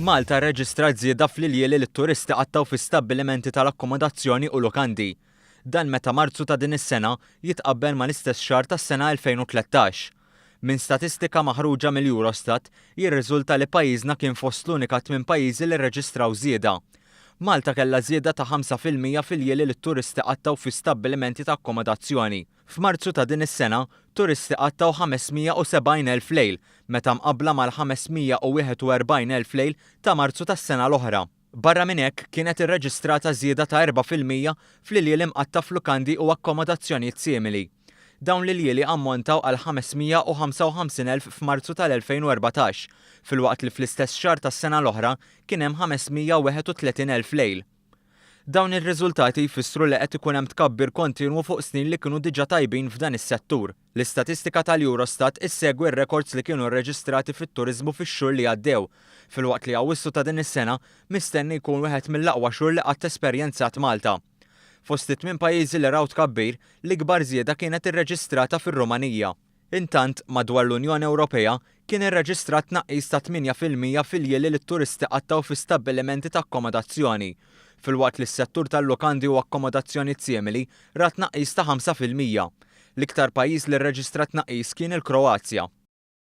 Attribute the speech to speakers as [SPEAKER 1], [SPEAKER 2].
[SPEAKER 1] Malta rreġistrat żieda fl-iljeli li t-turisti qattaw fi stabbilimenti tal-akkomodazzjoni u lukandi. Dan meta Marzu ta' din is-sena jitqabbel mal-istess xahar tas-sena 2013. Minn statistika maħruġa mill-Eurostat jirriżulta li pajjiżna kien fost l-unika 8 pajjiżi li rreġistraw żieda. Malta kellha żieda ta' 5% fil-jeli li t-turisti qattaw fi stabbilimenti ta' akkomodazzjoni. F'Marzu ta' din is-sena, turisti qattaw 570,000 lejl, meta mqabbla mal-541,000 lejl ta' Marzu tas-sena l-oħra. Barra minn hekk kienet irreġistrata żieda ta' 4% fl-iljeli mqatta f'lukandi u akkomodazzjonijiet simili. Dawn l-iljeli ammontaw għal 555,000 f'Marzu tal-2014, filwaqt li fl-istess xahar tas-sena l-oħra kien hemm 531,000 lejl. Dawn ir-riżultati jfissru li qed ikun hemm tkabbir kontinwu fuq snin li kienu diġà tajbin f'dan is-settur. L-istatistika tal-Eurostat issegwi r-rekords li kienu rreġistrati fit-turiżmu fix-xhur li għaddew, filwaqt li Awwissu ta' din is-sena mistenni jkun wieħed mill-aqwa xhur li qatt esperjenzat Malta. Fost it-8 pajjiżi li raw tkabbir, l-ikbar żieda kienet irreġistrata fir-Rumanija. Intant, madwar l-Unjoni Ewropea kien irreġistrat tnaqqis ta' 8% fil-jeli li t-turisti qattaw fi stabbilimenti ta' akkomodazzjoni, filwaqt li s-settur tal-lukandi u akkomodazzjoni simili ra tnaqqis ta' 5%. L-iktar pajjiż li rreġistrat tnaqqis kien il-Kroazja.